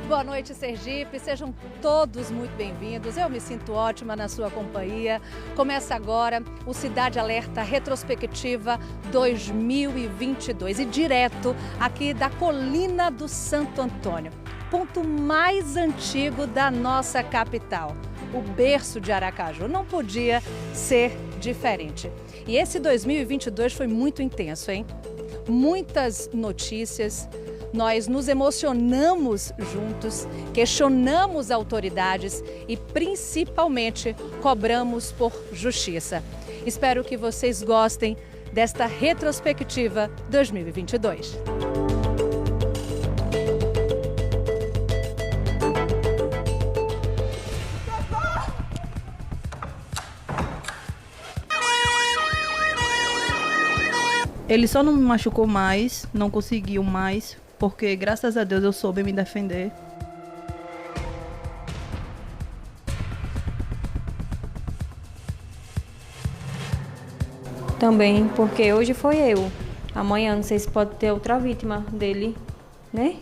Boa noite, Sergipe. Sejam todos muito bem-vindos. Eu me sinto ótima na sua companhia. Começa agora o Cidade Alerta Retrospectiva 2022 e direto aqui da Colina do Santo Antônio, ponto mais antigo da nossa capital, o berço de Aracaju. Não podia ser diferente. E esse 2022 foi muito intenso, hein? Muitas notícias. Nós nos emocionamos juntos, questionamos autoridades e, principalmente, cobramos por justiça. Espero que vocês gostem desta retrospectiva 2022. Ele só não me machucou mais, não conseguiu mais, porque graças a Deus eu soube me defender. Também porque hoje foi eu. Amanhã não sei se pode ter outra vítima dele, né?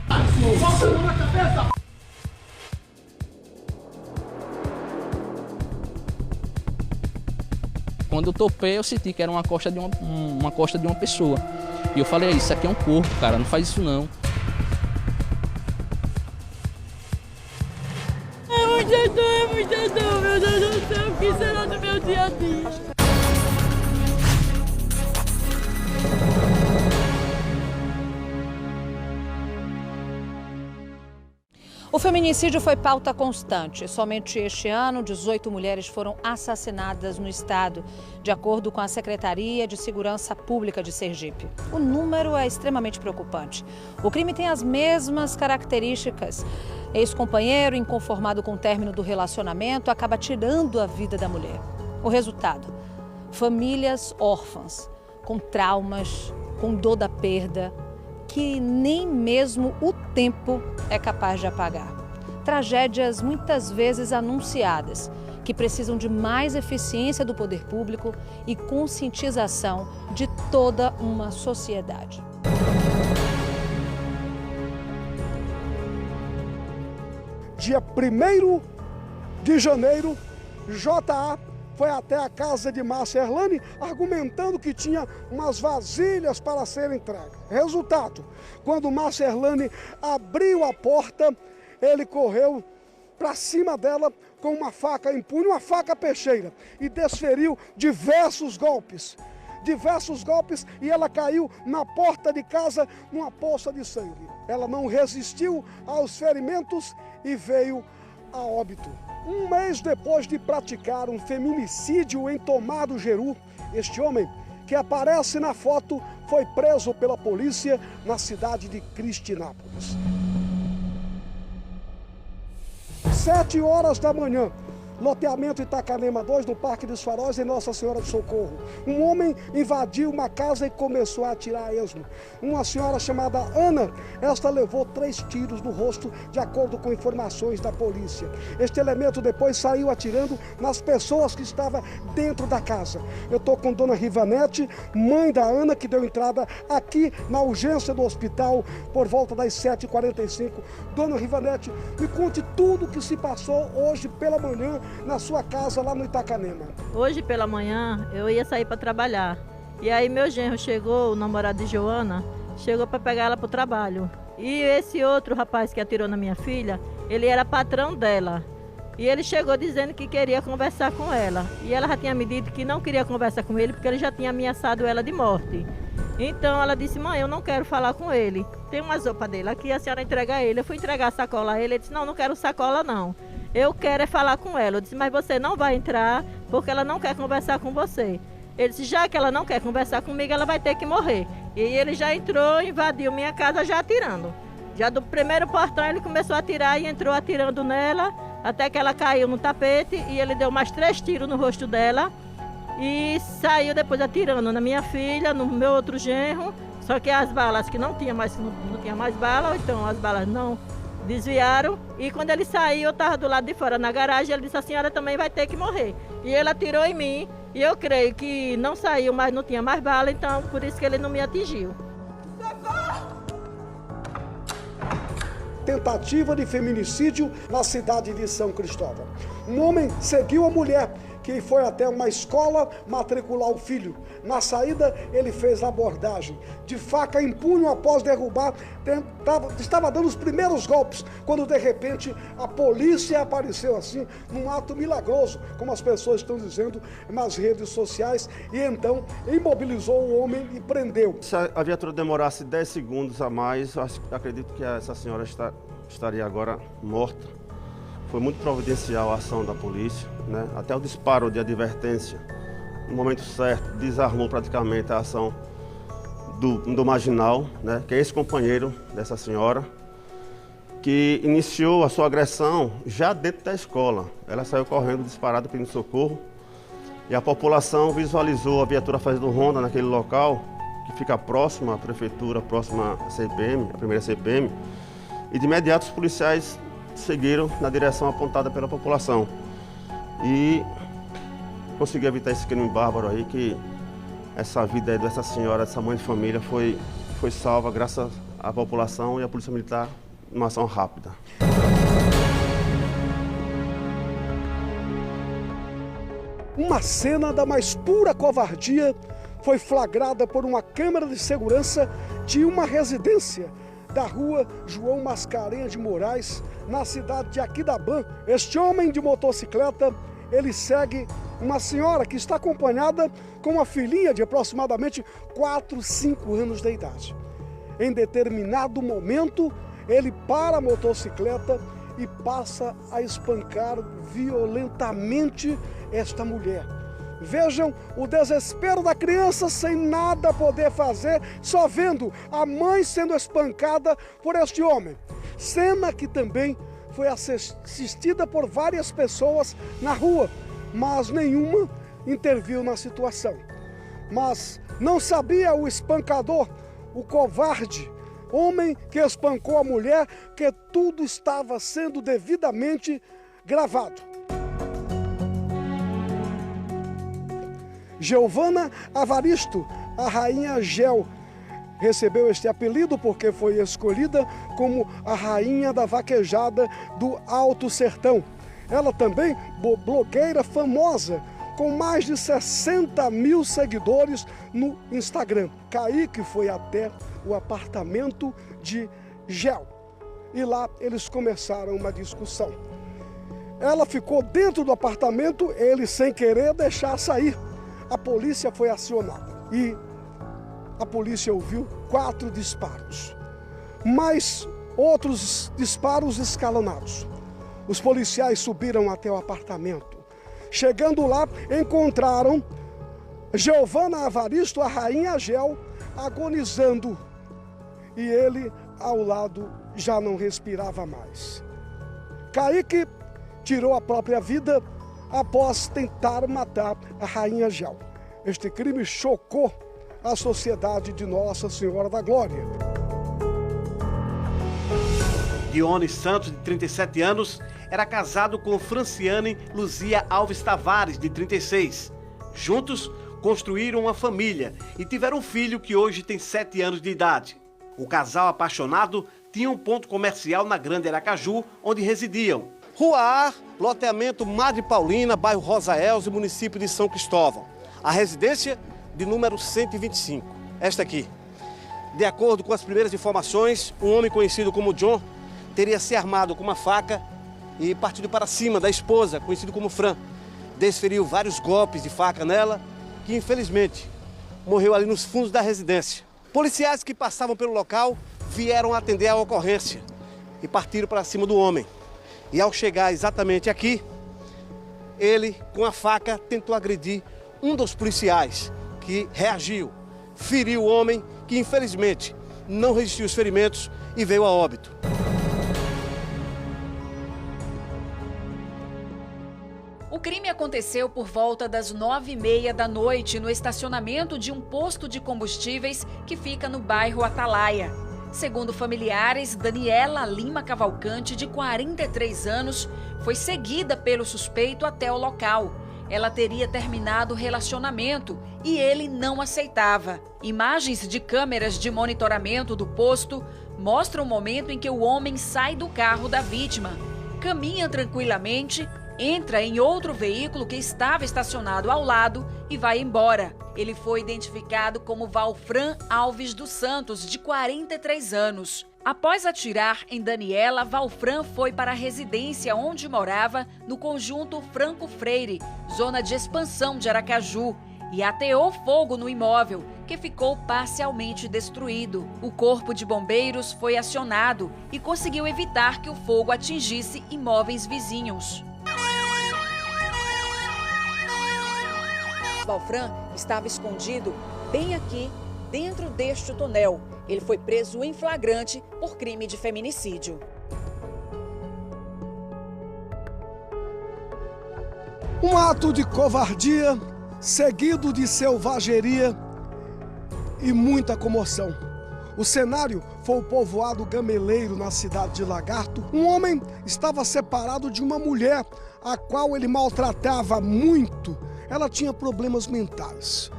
Bota a mão na cabeça! Quando eu topei, eu senti que era uma costa de uma pessoa. E eu falei, isso aqui é um corpo, cara, não faz isso não. É muita dor, meu Deus do céu, o que será do meu dia a dia? O feminicídio foi pauta constante. Somente este ano, 18 mulheres foram assassinadas no estado, de acordo com a Secretaria de Segurança Pública de Sergipe. O número é extremamente preocupante. O crime tem as mesmas características. Ex-companheiro, inconformado com o término do relacionamento, acaba tirando a vida da mulher. O resultado? Famílias órfãs, com traumas, com dor da perda, que nem mesmo o tempo é capaz de apagar. Tragédias muitas vezes anunciadas, que precisam de mais eficiência do poder público e conscientização de toda uma sociedade. Dia 1º de janeiro, J.A. foi até a casa de Márcia Erlane argumentando que tinha umas vasilhas para serem entregues. Resultado, quando Márcia Erlane abriu a porta, ele correu para cima dela com uma faca em punho, uma faca peixeira, e desferiu diversos golpes, e ela caiu na porta de casa numa poça de sangue. Ela não resistiu aos ferimentos e veio a óbito. Um mês depois de praticar um feminicídio em Tomar do Jeru, este homem, que aparece na foto, foi preso pela polícia na cidade de Cristinápolis. 7h da manhã, loteamento Itacanema 2, no Parque dos Faróis, em Nossa Senhora do Socorro. Um homem invadiu uma casa e começou a atirar a esmo. Uma senhora chamada Ana, esta levou 3 tiros no rosto, de acordo com informações da polícia. Este elemento depois saiu atirando nas pessoas que estavam dentro da casa. Eu estou com Dona Rivanete, mãe da Ana, que deu entrada aqui na urgência do hospital por volta das 7h45. Dona Rivanete, me conte tudo o que se passou hoje pela manhã na sua casa lá no Itacanema. Hoje pela manhã eu ia sair para trabalhar. E aí meu genro chegou, o namorado de Joana, chegou para pegar ela para o trabalho. E esse outro rapaz que atirou na minha filha, ele era patrão dela. E ele chegou dizendo que queria conversar com ela. E ela já tinha me dito que não queria conversar com ele porque ele já tinha ameaçado ela de morte. Então ela disse, mãe, eu não quero falar com ele. Tem uma sopa dele aqui, a senhora entrega a ele. Eu fui entregar a sacola a ele, ele disse, não quero sacola não. Eu quero é falar com ela. Eu disse, mas você não vai entrar porque ela não quer conversar com você. Ele disse, já que ela não quer conversar comigo, ela vai ter que morrer. E ele já entrou, invadiu minha casa já atirando. Já do primeiro portão ele começou a atirar e entrou atirando nela, até que ela caiu no tapete e ele deu mais 3 tiros no rosto dela. E saiu depois atirando na minha filha, no meu outro genro. Só que as balas que não tinha mais bala, ou então as balas não desviaram. E quando ele saiu, eu estava do lado de fora na garagem, ele disse, a senhora também vai ter que morrer. E ele atirou em mim, E eu creio que não saiu, mas não tinha mais bala, então por isso que ele não me atingiu. Tentativa de feminicídio na cidade de São Cristóvão. Um homem seguiu a mulher, que foi até uma escola matricular o filho. Na saída, ele fez a abordagem. De faca em punho, após derrubar, estava dando os primeiros golpes, quando de repente a polícia apareceu assim, num ato milagroso, como as pessoas estão dizendo nas redes sociais, e então imobilizou o homem e prendeu. Se a viatura demorasse 10 segundos a mais, eu acredito que essa senhora estaria agora morta. Foi muito providencial a ação da polícia, né? Até o disparo de advertência, no momento certo, desarmou praticamente a ação do marginal, né? Que é esse companheiro dessa senhora, que iniciou a sua agressão já dentro da escola. Ela saiu correndo, disparada, pedindo socorro, e a população visualizou a viatura fazendo ronda naquele local, que fica próximo à prefeitura, próximo à CPM, a primeira CPM, e de imediato os policiais seguiram na direção apontada pela população e conseguiu evitar esse crime bárbaro aí, que essa vida dessa senhora, essa mãe de família foi salva graças à população e à Polícia Militar numa ação rápida. Uma cena da mais pura covardia foi flagrada por uma câmera de segurança de uma residência da rua João Mascarenhas de Moraes, na cidade de Aquidabã. Este homem de motocicleta, ele segue uma senhora que está acompanhada com uma filhinha de aproximadamente 4, 5 anos de idade. Em determinado momento, ele para a motocicleta e passa a espancar violentamente esta mulher. Vejam o desespero da criança sem nada poder fazer, só vendo a mãe sendo espancada por este homem. Cena que também foi assistida por várias pessoas na rua, mas nenhuma interviu na situação. Mas não sabia o espancador, o covarde, homem que espancou a mulher, que tudo estava sendo devidamente gravado. Giovana Avaristo, a Rainha Gel, recebeu este apelido porque foi escolhida como a rainha da vaquejada do Alto Sertão. Ela também, blogueira famosa, com mais de 60 mil seguidores no Instagram. Kaique foi até o apartamento de Gel e lá eles começaram uma discussão. Ela ficou dentro do apartamento, ele sem querer deixar sair. A polícia foi acionada e a polícia ouviu 4 disparos, mais outros disparos escalonados. Os policiais subiram até o apartamento. Chegando lá, encontraram Giovana Avaristo, a Rainha Gel, agonizando. E ele, ao lado, já não respirava mais. Kaique tirou a própria vida após tentar matar a Rainha Gel. Este crime chocou a sociedade de Nossa Senhora da Glória. Dione Santos, de 37 anos, era casado com Franciane Luzia Alves Tavares, de 36. Juntos, construíram uma família e tiveram um filho que hoje tem 7 anos de idade. O casal apaixonado tinha um ponto comercial na Grande Aracaju, onde residiam. Rua A, loteamento Madre Paulina, bairro Rosa Elze, município de São Cristóvão. A residência de número 125, esta aqui. De acordo com as primeiras informações, um homem conhecido como John teria se armado com uma faca e partido para cima da esposa, conhecido como Fran. Desferiu vários golpes de faca nela, que infelizmente morreu ali nos fundos da residência. Policiais que passavam pelo local vieram atender a ocorrência e partiram para cima do homem. E ao chegar exatamente aqui, ele, com a faca, tentou agredir um dos policiais, que reagiu, feriu o homem, que infelizmente não resistiu aos ferimentos e veio a óbito. O crime aconteceu por volta das 9h30 da noite no estacionamento de um posto de combustíveis que fica no bairro Atalaia. Segundo familiares, Daniela Lima Cavalcante, de 43 anos, foi seguida pelo suspeito até o local. ela teria terminado o relacionamento e ele não aceitava. Imagens de câmeras de monitoramento do posto mostram o momento em que o homem sai do carro da vítima, caminha tranquilamente, entra em outro veículo que estava estacionado ao lado e vai embora. Ele foi identificado como Valfran Alves dos Santos, de 43 anos. Após atirar em Daniela, Valfran foi para a residência onde morava no conjunto Franco Freire, zona de expansão de Aracaju, e ateou fogo no imóvel, que ficou parcialmente destruído. O corpo de bombeiros foi acionado e conseguiu evitar que o fogo atingisse imóveis vizinhos. Valfran estava escondido bem aqui, dentro deste tonel. Ele foi preso em flagrante por crime de feminicídio. Um ato de covardia, seguido de selvageria e muita comoção. O cenário foi o povoado Gameleiro, na cidade de Lagarto. Um homem estava separado de uma mulher, a qual ele maltratava muito. Ela tinha problemas mentais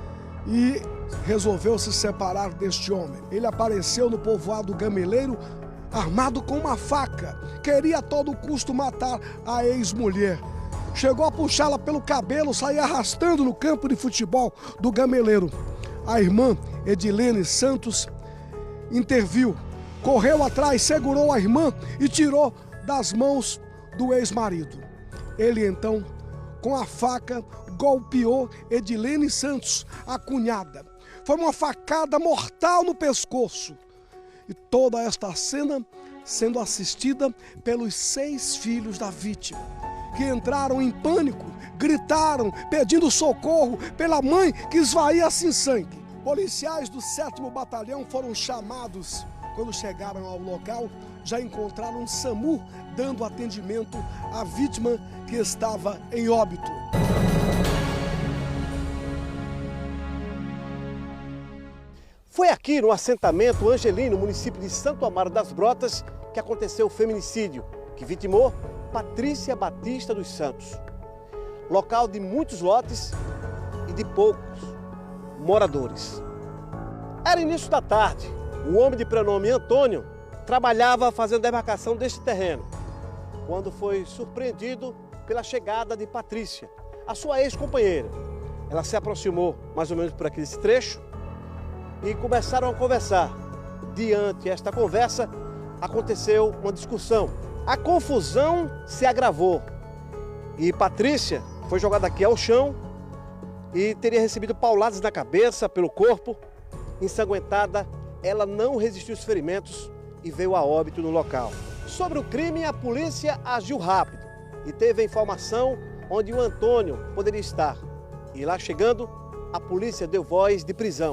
e resolveu se separar deste homem. Ele apareceu no povoado Gameleiro armado com uma faca. Queria a todo custo matar a ex-mulher. Chegou a puxá-la pelo cabelo, sair arrastando no campo de futebol do Gameleiro. A irmã Edilene Santos interviu, correu atrás, segurou a irmã e tirou das mãos do ex-marido. Ele então, com a faca, golpeou Edilene Santos, a cunhada. Foi uma facada mortal no pescoço. E toda esta cena sendo assistida pelos 6 filhos da vítima, que entraram em pânico, gritaram, pedindo socorro pela mãe que esvaía-se em sangue. Policiais do 7º Batalhão foram chamados. Quando chegaram ao local, já encontraram um SAMU dando atendimento à vítima que estava em óbito. Foi aqui no assentamento Angelino, município de Santo Amaro das Brotas, que aconteceu o feminicídio, que vitimou Patrícia Batista dos Santos. Local de muitos lotes e de poucos moradores. Era início da tarde. Um homem de prenome Antônio trabalhava fazendo a demarcação deste terreno, quando foi surpreendido pela chegada de Patrícia, a sua ex-companheira. Ela se aproximou mais ou menos por aqui desse trecho e começaram a conversar. Diante desta conversa, aconteceu uma discussão. A confusão se agravou e Patrícia foi jogada aqui ao chão e teria recebido pauladas na cabeça, pelo corpo. Ensanguentada, ela não resistiu aos ferimentos e veio a óbito no local. Sobre o crime, a polícia agiu rápido e teve a informação onde o Antônio poderia estar. E lá chegando, a polícia deu voz de prisão.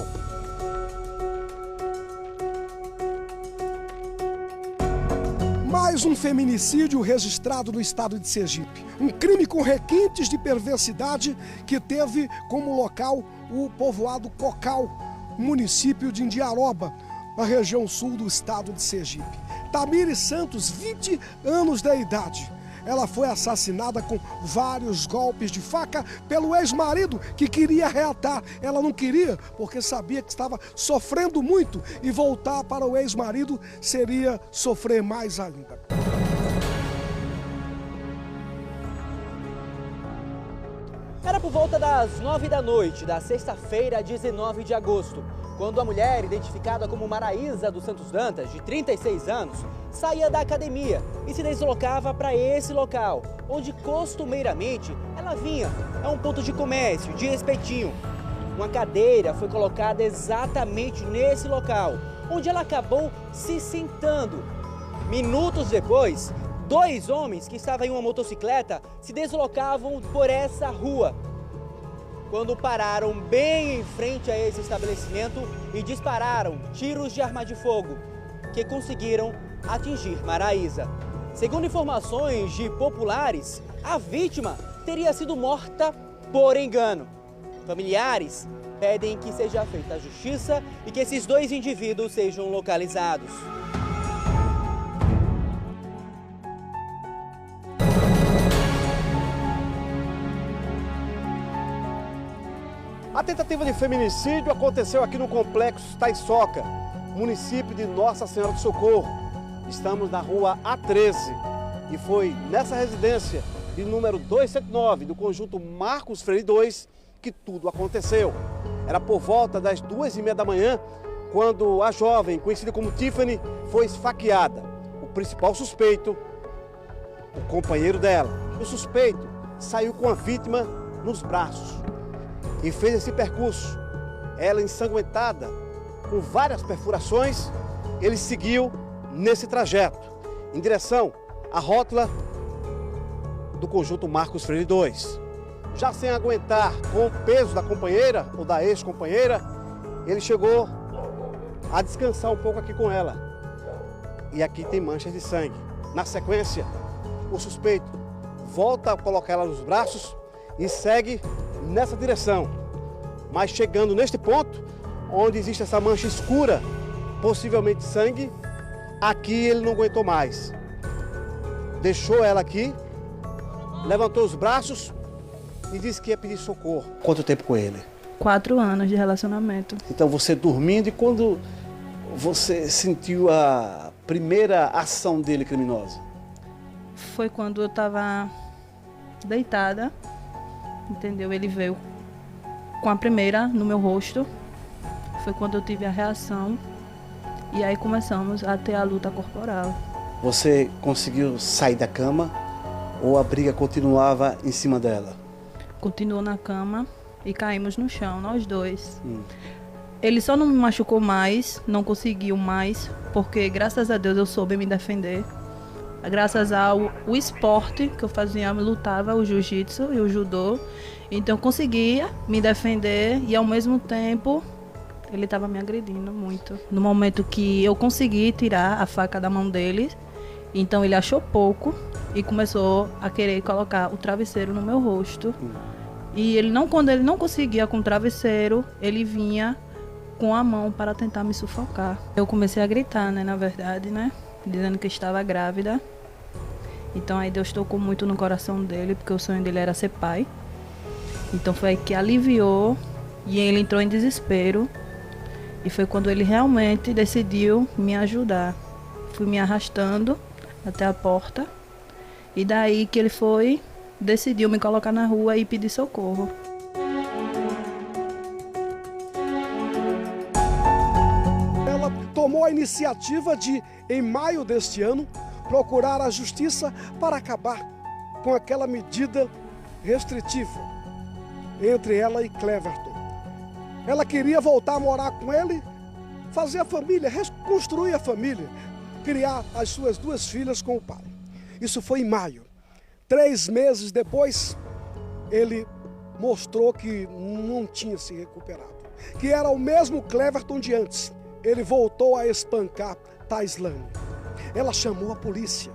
Mais um feminicídio registrado no estado de Sergipe. Um crime com requintes de perversidade que teve como local o povoado Cocal, município de Indiaroba, na região sul do estado de Sergipe. Tamires Santos, 20 anos de idade. Ela foi assassinada com vários golpes de faca pelo ex-marido que queria reatar. Ela não queria porque sabia que estava sofrendo muito e voltar para o ex-marido seria sofrer mais ainda. Era por volta das 9 da noite da sexta-feira, 19 de agosto, quando a mulher, identificada como Maraísa dos Santos Dantas, de 36 anos, saía da academia e se deslocava para esse local, onde costumeiramente ela vinha a um ponto de comércio, de espetinho. Uma cadeira foi colocada exatamente nesse local, onde ela acabou se sentando. Minutos depois, 2 homens que estavam em uma motocicleta se deslocavam por essa rua, quando pararam bem em frente a esse estabelecimento e dispararam tiros de arma de fogo, que conseguiram atingir Maraísa. Segundo informações de populares, a vítima teria sido morta por engano. Familiares pedem que seja feita a justiça e que esses 2 indivíduos sejam localizados. A tentativa de feminicídio aconteceu aqui no Complexo Taiçoca, município de Nossa Senhora do Socorro. Estamos na rua A13 e foi nessa residência de número 209 do conjunto Marcos Freire 2 que tudo aconteceu. Era por volta das 2h30 da manhã quando a jovem, conhecida como Tiffany, foi esfaqueada. O principal suspeito, o companheiro dela. O suspeito saiu com a vítima nos braços e fez esse percurso. Ela ensanguentada, com várias perfurações, ele seguiu nesse trajeto, em direção à rótula do conjunto Marcos Freire 2. Já sem aguentar com o peso da companheira ou da ex-companheira, ele chegou a descansar um pouco aqui com ela. E aqui tem manchas de sangue. Na sequência, o suspeito volta a colocar ela nos braços e segue nessa direção. Mas chegando neste ponto, onde existe essa mancha escura, possivelmente sangue, aqui ele não aguentou mais. Deixou ela aqui, levantou os braços e disse que ia pedir socorro. Quanto tempo com ele? 4 anos de relacionamento. Então você dormindo, e quando você sentiu a primeira ação dele criminosa? Foi quando eu estava deitada, entendeu? Ele veio com a primeira no meu rosto. Foi quando eu tive a reação e aí começamos a ter a luta corporal. Você conseguiu sair da cama ou a briga continuava em cima dela? Continuou na cama e caímos no chão, nós dois. Ele só não me machucou mais, não conseguiu mais, porque graças a Deus eu soube me defender. Graças ao esporte que eu fazia, eu lutava, o jiu-jitsu e o judô. Então eu conseguia me defender e ao mesmo tempo ele estava me agredindo muito. No momento que eu consegui tirar a faca da mão dele, então ele achou pouco e começou a querer colocar o travesseiro no meu rosto. E quando ele não conseguia com o travesseiro, ele vinha com a mão para tentar me sufocar. Eu comecei a gritar, na verdade, dizendo que estava grávida. Então aí Deus tocou muito no coração dele, porque o sonho dele era ser pai. Então foi aí que aliviou e ele entrou em desespero. E foi quando ele realmente decidiu me ajudar. Fui me arrastando até a porta. E daí que ele decidiu me colocar na rua e pedir socorro. Ela tomou a iniciativa de, em maio deste ano, procurar a justiça para acabar com aquela medida restritiva entre ela e Cleverton. Ela queria voltar a morar com ele, fazer a família, reconstruir a família, criar as suas 2 filhas com o pai. Isso foi em maio. 3 meses depois, ele mostrou que não tinha se recuperado, que era o mesmo Cleverton de antes. Ele voltou a espancar Taislane. Ela chamou a polícia.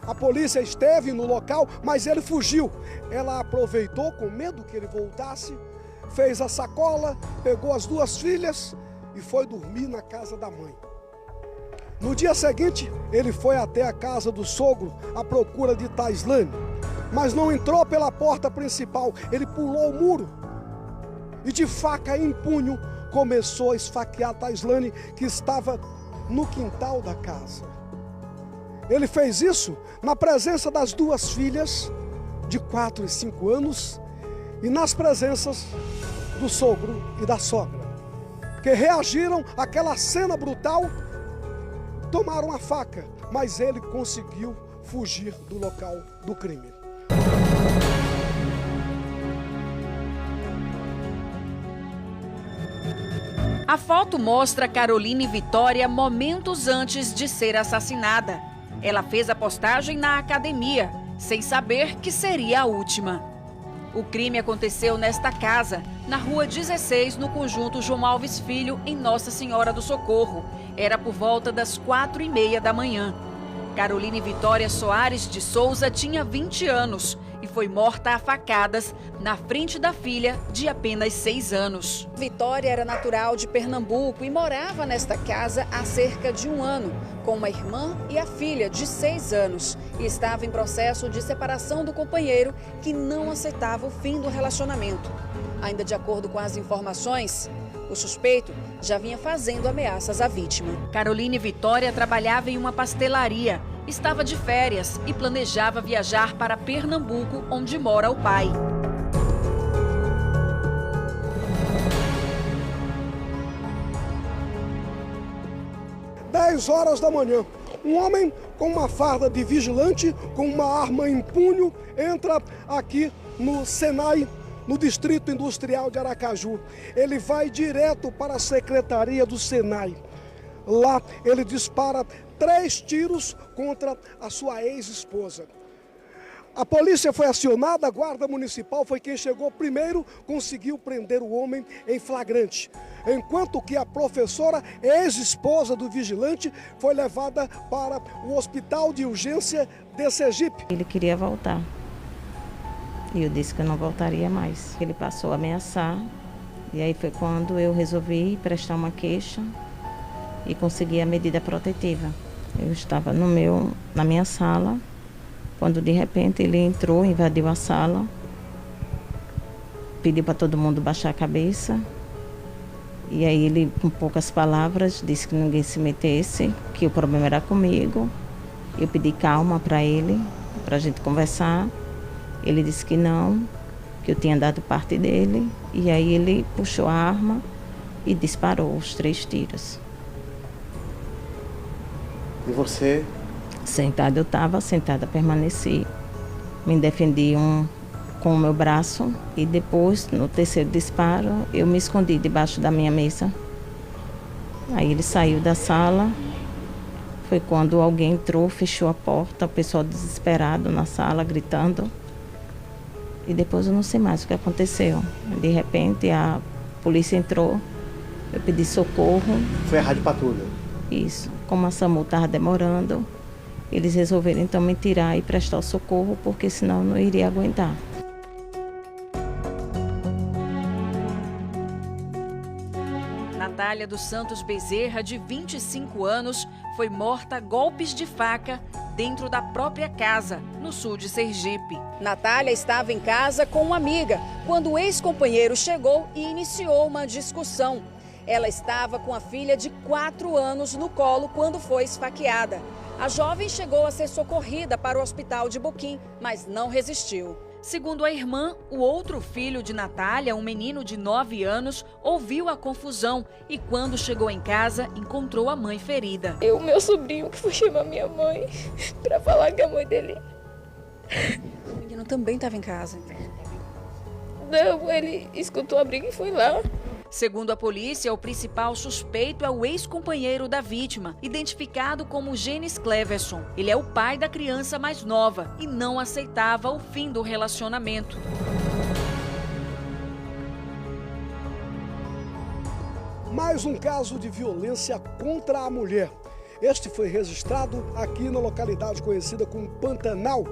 A polícia esteve no local, mas ele fugiu. Ela aproveitou, com medo que ele voltasse, fez a sacola, pegou as 2 filhas e foi dormir na casa da mãe. No dia seguinte, ele foi até a casa do sogro à procura de Taislane, mas não entrou pela porta principal, ele pulou o muro e de faca em punho começou a esfaquear Taislane, que estava no quintal da casa. Ele fez isso na presença das 2 filhas, de 4 e 5 anos, e nas presenças do sogro e da sogra, que reagiram àquela cena brutal, tomaram a faca, mas ele conseguiu fugir do local do crime. A foto mostra Caroline Vitória momentos antes de ser assassinada. Ela fez a postagem na academia, sem saber que seria a última. O crime aconteceu nesta casa, na rua 16, no conjunto João Alves Filho, em Nossa Senhora do Socorro. Era por volta das 4h30 da manhã. Caroline Vitória Soares de Souza tinha 20 anos e foi morta a facadas na frente da filha de apenas 6 anos. Vitória era natural de Pernambuco e morava nesta casa há cerca de 1 ano, com uma irmã e a filha de 6 anos. E estava em processo de separação do companheiro, que não aceitava o fim do relacionamento. Ainda de acordo com as informações, o suspeito já vinha fazendo ameaças à vítima. Caroline Vitória trabalhava em uma pastelaria, estava de férias e planejava viajar para Pernambuco, onde mora o pai. Dez horas da manhã, um homem com uma farda de vigilante, com uma arma em punho, entra aqui no Senai, no Distrito Industrial de Aracaju. Ele vai direto para a secretaria do Senai. Lá ele dispara 3 tiros contra a sua ex-esposa. A polícia foi acionada, a guarda municipal foi quem chegou primeiro, conseguiu prender o homem em flagrante. Enquanto que a professora, ex-esposa do vigilante, foi levada para o hospital de urgência de Sergipe. Ele queria voltar. E eu disse que eu não voltaria mais. Ele passou a ameaçar. E aí foi quando eu resolvi prestar uma queixa e consegui a medida protetiva. Eu estava na minha sala, quando de repente ele entrou, invadiu a sala, pediu para todo mundo baixar a cabeça. E aí ele, com poucas palavras, disse que ninguém se metesse, que o problema era comigo. Eu pedi calma para ele, para a gente conversar. Ele disse que não, que eu tinha dado parte dele. E aí ele puxou a arma e disparou os 3 tiros. E você? Sentada eu estava, sentada permaneci. Me defendi com o meu braço e depois, no terceiro disparo, eu me escondi debaixo da minha mesa. Aí ele saiu da sala. Foi quando alguém entrou, fechou a porta, o pessoal desesperado na sala, gritando. E depois eu não sei mais o que aconteceu. De repente a polícia entrou, eu pedi socorro. Foi a rádio patrulha? Isso. Como a SAMU estava demorando, eles resolveram então me tirar e prestar o socorro, porque senão eu não iria aguentar. Natália dos Santos Bezerra, de 25 anos, foi morta a golpes de faca dentro da própria casa, no sul de Sergipe. Natália estava em casa com uma amiga quando o ex-companheiro chegou e iniciou uma discussão. Ela estava com a filha de 4 anos no colo quando foi esfaqueada. A jovem chegou a ser socorrida para o hospital de Boquim, mas não resistiu. Segundo a irmã, o outro filho de Natália, um menino de 9 anos, ouviu a confusão e quando chegou em casa, encontrou a mãe ferida. Meu sobrinho que foi chamar minha mãe para falar que a mãe dele... O menino também estava em casa. Não, ele escutou a briga e foi lá. Segundo a polícia, o principal suspeito é o ex-companheiro da vítima, identificado como Genis Cleverson. Ele é o pai da criança mais nova e não aceitava o fim do relacionamento. Mais um caso de violência contra a mulher. Este foi registrado aqui na localidade conhecida como Pantanal,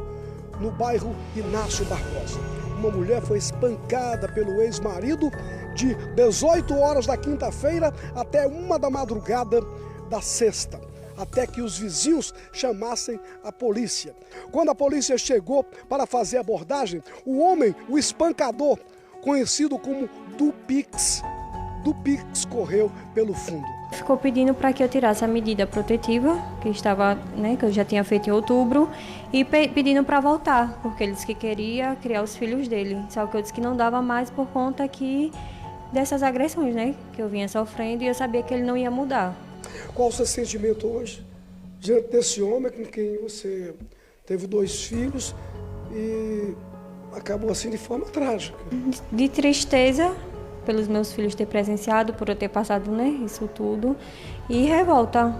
no bairro Inácio Barbosa. Uma mulher foi espancada pelo ex-marido de 18 horas da quinta-feira até 1 da madrugada da sexta, até que os vizinhos chamassem a polícia. Quando a polícia chegou para fazer a abordagem, o homem, o espancador, conhecido como Dupix, correu pelo fundo. Ficou pedindo para que eu tirasse a medida protetiva, que eu já tinha feito em outubro, e pedindo para voltar, porque ele disse que queria criar os filhos dele. Só que eu disse que não dava mais por conta dessas agressões, que eu vinha sofrendo e eu sabia que ele não ia mudar. Qual o seu sentimento hoje diante desse homem com quem você teve 2 filhos e acabou assim de forma trágica? De tristeza pelos meus filhos ter presenciado, por eu ter passado isso tudo, e revolta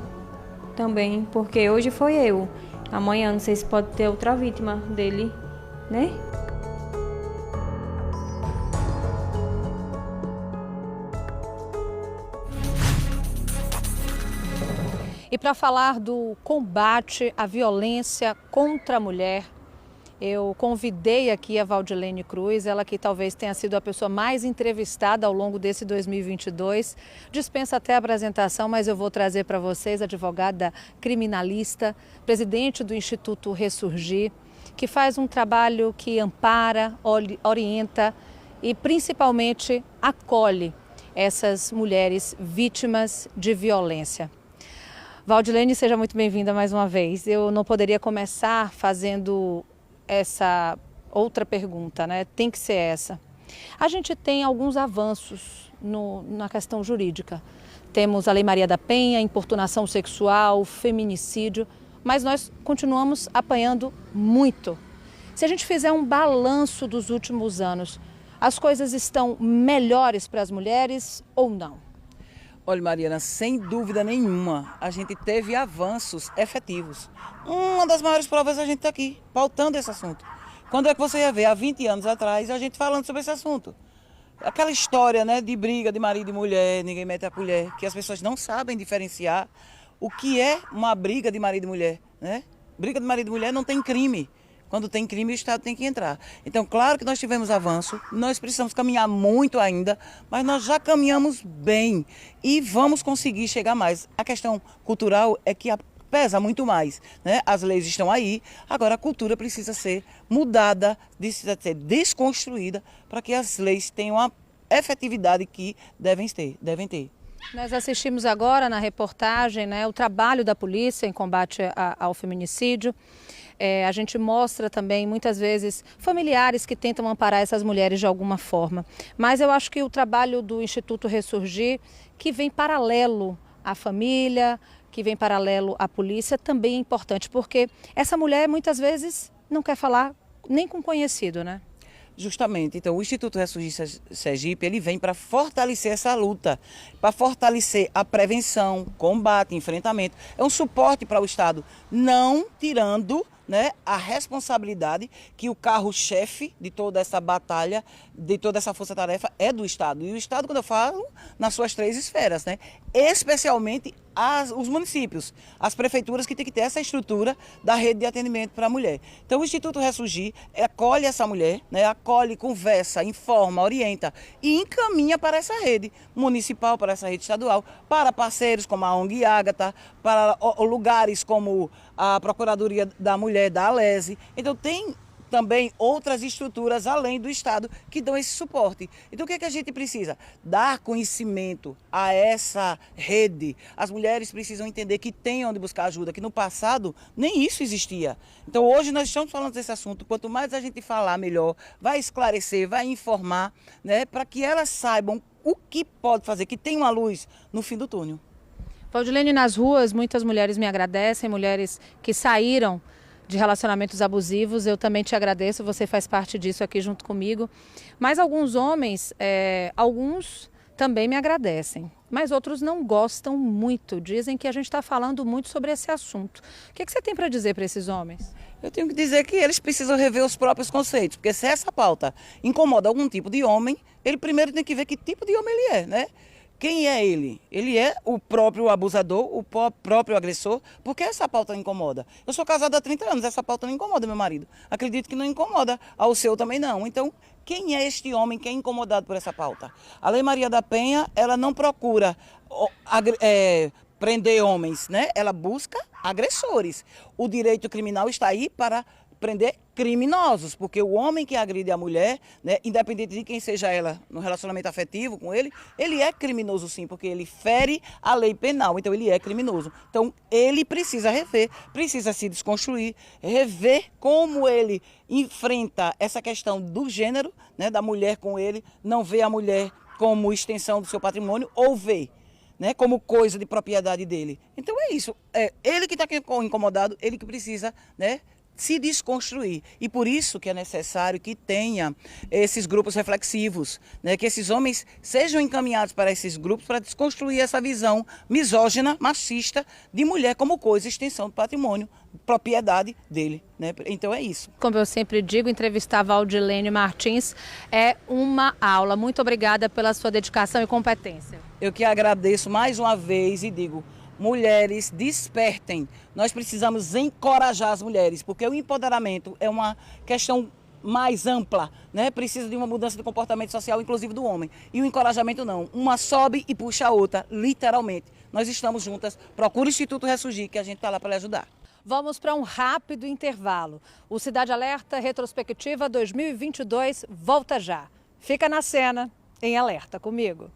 também, porque hoje foi eu. Amanhã não sei se pode ter outra vítima dele, E para falar do combate à violência contra a mulher, eu convidei aqui a Valdilene Cruz, ela que talvez tenha sido a pessoa mais entrevistada ao longo desse 2022. Dispensa até a apresentação, mas eu vou trazer para vocês, advogada criminalista, presidente do Instituto Ressurgir, que faz um trabalho que ampara, orienta e principalmente acolhe essas mulheres vítimas de violência. Valdilene, seja muito bem-vinda mais uma vez. Eu não poderia começar fazendo essa outra pergunta, né? Tem que ser essa. A gente tem alguns avanços na questão jurídica. Temos a Lei Maria da Penha, importunação sexual, feminicídio, mas nós continuamos apanhando muito. Se a gente fizer um balanço dos últimos anos, as coisas estão melhores para as mulheres ou não? Olha, Mariana, sem dúvida nenhuma, a gente teve avanços efetivos. Uma das maiores provas a gente está aqui, pautando esse assunto. Quando é que você ia ver, há 20 anos atrás, a gente falando sobre esse assunto? Aquela história, né, de briga de marido e mulher, ninguém mete a colher, que as pessoas não sabem diferenciar o que é uma briga de marido e mulher, né? Briga de marido e mulher não tem crime. Quando tem crime, o Estado tem que entrar. Então, claro que nós tivemos avanço, nós precisamos caminhar muito ainda, mas nós já caminhamos bem e vamos conseguir chegar mais. A questão cultural é que pesa muito mais, né? As leis estão aí, agora a cultura precisa ser mudada, precisa ser desconstruída para que as leis tenham a efetividade que devem ter. Nós assistimos agora na reportagem, né, o trabalho da polícia em combate ao feminicídio. A gente mostra também, muitas vezes, familiares que tentam amparar essas mulheres de alguma forma. Mas eu acho que o trabalho do Instituto Ressurgir, que vem paralelo à família, que vem paralelo à polícia, também é importante, porque essa mulher muitas vezes não quer falar nem com conhecido, né? Justamente, então o Instituto Ressurgir Sergipe, ele vem para fortalecer essa luta, para fortalecer a prevenção, combate, enfrentamento. É um suporte para o Estado, não tirando, né, a responsabilidade que o carro-chefe de toda essa batalha, de toda essa força-tarefa é do Estado. E o Estado, quando eu falo, nas suas 3 esferas, né, especialmente os municípios, as prefeituras que têm que ter essa estrutura da rede de atendimento para a mulher. Então o Instituto Ressurgir acolhe essa mulher, né, acolhe, conversa, informa, orienta e encaminha para essa rede municipal, para essa rede estadual, para parceiros como a ONG Ágata, para lugares como a Procuradoria da Mulher da Alese. Então tem também outras estruturas além do Estado que dão esse suporte. Então o que é que a gente precisa? Dar conhecimento a essa rede. As mulheres precisam entender que tem onde buscar ajuda, que no passado nem isso existia. Então hoje nós estamos falando desse assunto, quanto mais a gente falar melhor, vai esclarecer, vai informar, né, para que elas saibam o que pode fazer, que tem uma luz no fim do túnel. Valdilene, nas ruas muitas mulheres me agradecem, mulheres que saíram de relacionamentos abusivos. Eu também te agradeço, você faz parte disso aqui junto comigo. Mas alguns homens, alguns também me agradecem, mas outros não gostam muito, dizem que a gente está falando muito sobre esse assunto. O que você tem para dizer para esses homens? Eu tenho que dizer que eles precisam rever os próprios conceitos, porque se essa pauta incomoda algum tipo de homem, ele primeiro tem que ver que tipo de homem ele é, né? Quem é ele? Ele é o próprio abusador, o próprio agressor? Por que essa pauta incomoda? Eu sou casada há 30 anos, essa pauta não incomoda meu marido. Acredito que não incomoda, ao seu também não. Então, quem é este homem que é incomodado por essa pauta? A Lei Maria da Penha, ela não procura prender homens, né? Ela busca agressores. O direito criminal está aí para prender criminosos, porque o homem que agride a mulher, né, independente de quem seja ela no relacionamento afetivo com ele é criminoso sim, porque ele fere a lei penal, então ele é criminoso. Então ele precisa rever, precisa se desconstruir, rever como ele enfrenta essa questão do gênero, né, da mulher com ele, não vê a mulher como extensão do seu patrimônio ou vê, né, como coisa de propriedade dele. Então é isso, é ele que está incomodado, ele que precisa, né, se desconstruir. E por isso que é necessário que tenha esses grupos reflexivos, né? Que esses homens sejam encaminhados para esses grupos para desconstruir essa visão misógina, machista, de mulher como coisa, extensão do patrimônio, propriedade dele, né? Então é isso. Como eu sempre digo, entrevistar Valdilene Martins é uma aula. Muito obrigada pela sua dedicação e competência. Eu que agradeço mais uma vez e digo: mulheres, despertem. Nós precisamos encorajar as mulheres, porque o empoderamento é uma questão mais ampla, né? Precisa de uma mudança de comportamento social, inclusive do homem. E o encorajamento não. Uma sobe e puxa a outra, literalmente. Nós estamos juntas. Procura o Instituto Ressurgir, que a gente está lá para lhe ajudar. Vamos para um rápido intervalo. O Cidade Alerta Retrospectiva 2022 volta já. Fica na cena, em alerta comigo.